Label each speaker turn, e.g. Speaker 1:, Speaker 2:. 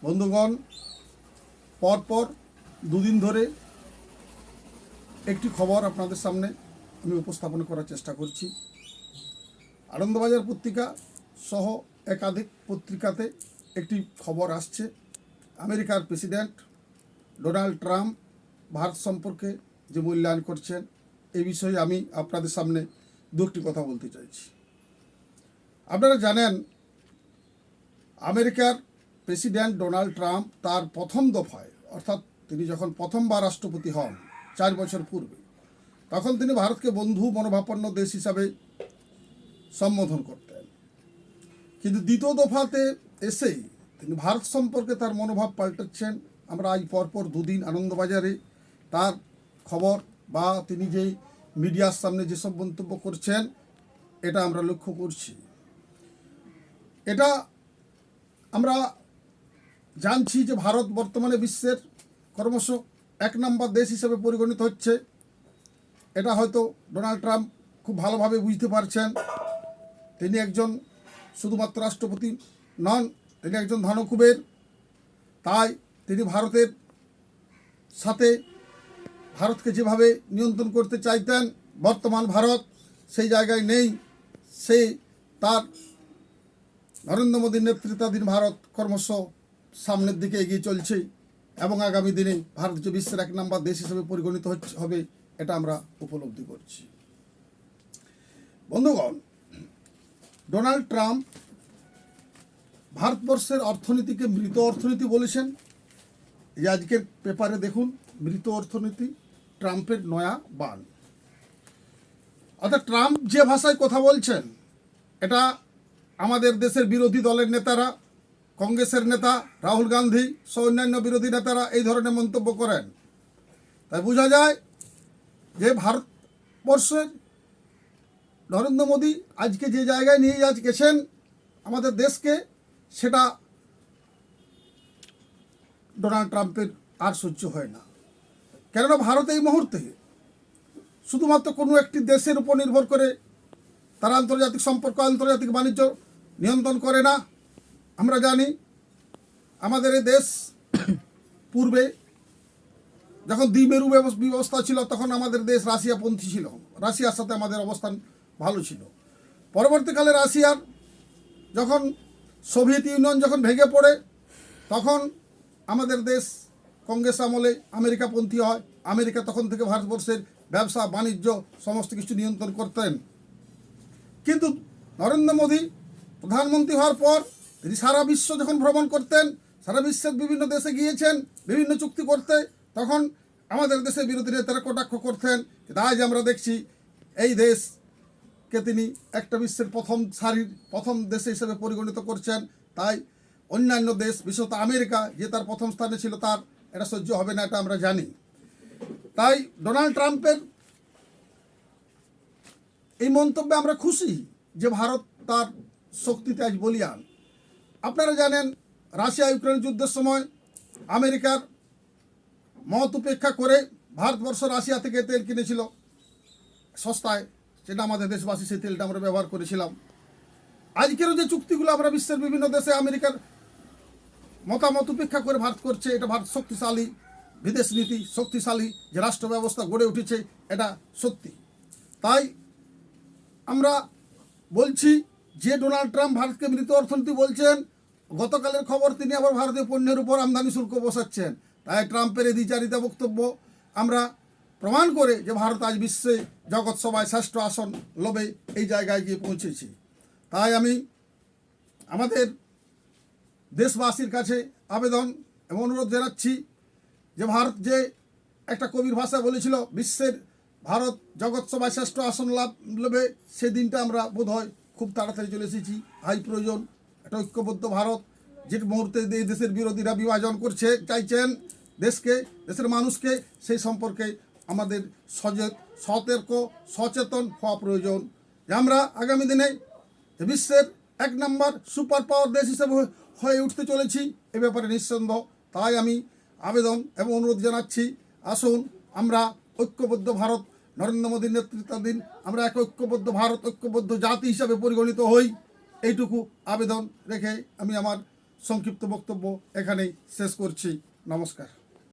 Speaker 1: বন্ধুগণ, পরপর দুদিন ধরে একটি খবর আপনাদের সামনে আমি উপস্থাপন করার চেষ্টা করছি। আনন্দবাজার পত্রিকা সহ একাধিক পত্রিকাতে একটি খবর আসছে, আমেরিকার প্রেসিডেন্ট ডোনাল্ড ট্রাম্প ভারত সম্পর্কে যে মূল্যায়ন করছেন, এই বিষয়ে আমি আপনাদের সামনে দুটি কথা বলতে চাইছি। আপনারা জানেন, আমেরিকার প্রেসিডেন্ট ডোনাল্ড ট্রাম্প তার প্রথম দফায়, অর্থাৎ তিনি যখন প্রথমবার রাষ্ট্রপতি হন 4 বছর পূর্বে, তখন তিনি ভারতকে বন্ধু মনোভাবাপন্ন দেশ হিসাবে সম্বোধন করতেন। কিন্তু দ্বিতীয় দফাতে এসেই তিনি ভারত সম্পর্কে তার মনোভাব পাল্টাচ্ছেন। আমরা আজ পরপর দুদিন আনন্দবাজারে তার খবর বা তিনি যেই মিডিয়ার সামনে যেসব মন্তব্য করছেন, এটা আমরা লক্ষ্য করছি। এটা আমরা জানছি যে ভারত বর্তমানে বিশ্বের ক্রমশ 1 নম্বর দেশ হিসেবে পরিগণিত হচ্ছে। এটা হয়তো ডোনাল্ড ট্রাম্প খুব ভালোভাবে বুঝতে পারছেন। তিনি একজন শুধুমাত্র রাষ্ট্রপতি নন, তিনি একজন ধনকুবের। তাই তিনি ভারতের সাথে ভারতকে যেভাবে নিয়ন্ত্রণ করতে চাইতেন, বর্তমান ভারত সেই জায়গায় নেই। সেই তার নরেন্দ্র মোদীর নেতৃত্বাধীন ভারত ক্রমশ সামনের দিকে এগিয়ে চলছে এবং আগামী দিনে ভারত যে বিশ্বের 1 নম্বর দেশ হিসেবে পরিগণিত হবে, এটা আমরা উপলব্ধি করছি। বন্ধুগণ, ডোনাল্ড ট্রাম্প ভারতবর্ষের অর্থনীতিকে মৃত অর্থনীতি বলেছেন। এই আজকের পেপারে দেখুন, মৃত অর্থনীতি ট্রাম্পের নয়া বান। অর্থাৎ ট্রাম্প যে ভাষায় কথা বলছেন, এটা আমাদের দেশের বিরোধী দলের নেতারা, কংগ্রেসের নেতা রাহুল গান্ধী সহ অন্যান্য বিরোধী নেতারা এই ধরনের মন্তব্য করেন। তাই বোঝা যায় যে ভারতবর্ষের নরেন্দ্র মোদী আজকে যে জায়গায় নিয়ে গেছেন আমাদের দেশকে, সেটা ডোনাল্ড ট্রাম্পের আর সহ্য হয় না। কেননা ভারত এই মুহূর্তে শুধুমাত্র কোনো একটি দেশের উপর নির্ভর করে তারা আন্তর্জাতিক সম্পর্ক, আন্তর্জাতিক বাণিজ্য নিয়ন্ত্রণ করে না। আমরা জানি আমাদের এই দেশ পূর্বে যখন দ্বিমেরু ব্যবস্থা ছিল, তখন আমাদের দেশ রাশিয়াপন্থী ছিল, রাশিয়ার সাথে আমাদের অবস্থান ভালো ছিল। পরবর্তীকালে রাশিয়ার যখন সোভিয়েত ইউনিয়ন যখন ভেঙে পড়ে, তখন আমাদের দেশ কংগ্রেস আমলে আমেরিকাপন্থী হয়। আমেরিকা তখন থেকে ভারতবর্ষের ব্যবসা বাণিজ্য সমস্ত কিছু নিয়ন্ত্রণ করতেন। কিন্তু নরেন্দ্র মোদী প্রধানমন্ত্রী হওয়ার পর তিনি সারা বিশ্ব যখন ভ্রমণ করতেন, সারা বিশ্বের বিভিন্ন দেশে গিয়েছেন বিভিন্ন চুক্তি করতে, তখন আমাদের দেশের বিরোধী নেতারা কটাক্ষ করতেন। কিন্তু আজ আমরা দেখছি এই দেশকে তিনি একটা বিশ্বের প্রথম দেশ হিসেবে পরিগণিত করছেন। তাই অন্যান্য দেশ, বিশেষত আমেরিকা যে তার প্রথম স্থানে ছিল, তার এটা সহ্য হবে না, এটা আমরা জানি। তাই ডোনাল্ড ট্রাম্পের এই মন্তব্যে আমরা খুশি যে ভারত তার শক্তিতে আজ বলিয়ান। আপনারা জানেন, রাশিয়া ইউক্রেন যুদ্ধের সময় আমেরিকার মত উপেক্ষা করে ভারতবর্ষ রাশিয়া থেকে তেল কিনেছিল সস্তায়, সেটা আমাদের দেশবাসী সেই তেলটা আমরা ব্যবহার করেছিলাম। আজকেরও যে চুক্তিগুলো আমরা বিশ্বের বিভিন্ন দেশে আমেরিকার মতামত উপেক্ষা করে ভারত করছে, এটা ভারত শক্তিশালী বিদেশ নীতি, শক্তিশালী যে রাষ্ট্র ব্যবস্থা গড়ে উঠেছে, এটা সত্যি। তাই আমরা বলছি যে ডোনাল্ড ট্রাম্প ভারতকে মৃত অর্থনীতি বলছেন, গতকালের খবর তিনি আবার ভারতীয় পণ্যের উপর আমদানি শুল্ক বসাচ্ছেন। তাই ট্রাম্পের এই দ্বিচারিতা বক্তব্য আমরা প্রমাণ করে যে ভারত আজ বিশ্বে জগৎ সভায় শ্রেষ্ঠ আসন লোভে এই জায়গায় গিয়ে পৌঁছেছে। তাই আমি আমাদের দেশবাসীর কাছে আবেদন এবং অনুরোধ জানাচ্ছি যে ভারত যে একটা কবির ভাষা বলেছিল, বিশ্বের ভারত জগৎ সভায় শ্রেষ্ঠ আসন লাভে, সেই দিনটা আমরা বোধ হয় খুব তাড়াতাড়ি চলে এসেছি। হাই প্রয়োজন একটা ঐক্যবদ্ধ ভারত, যে মুহূর্তে এই দেশের বিরোধীরা বিভাজন করছে চাইছেন দেশকে, দেশের মানুষকে, সেই সম্পর্কে আমাদের সতর্ক সচেতন হওয়া প্রয়োজন যে আমরা আগামী দিনে বিশ্বের 1 নম্বর সুপার পাওয়ার দেশ হিসেবে হয়ে উঠতে চলেছি, এ ব্যাপারে নিঃসন্দেহ। তাই আমি আবেদন এবং অনুরোধ জানাচ্ছি, আসুন আমরা ঐক্যবদ্ধ ভারত, নরেন্দ্র মোদীর নেতৃত্বাধীন আমরা এক ঐক্যবদ্ধ ভারত, ঐক্যবদ্ধ জাতি হিসাবে পরিগণিত হই। এইটুকু আবেদন রেখে আমি আমার সংক্ষিপ্ত বক্তব্য এখানেই শেষ করছি। নমস্কার।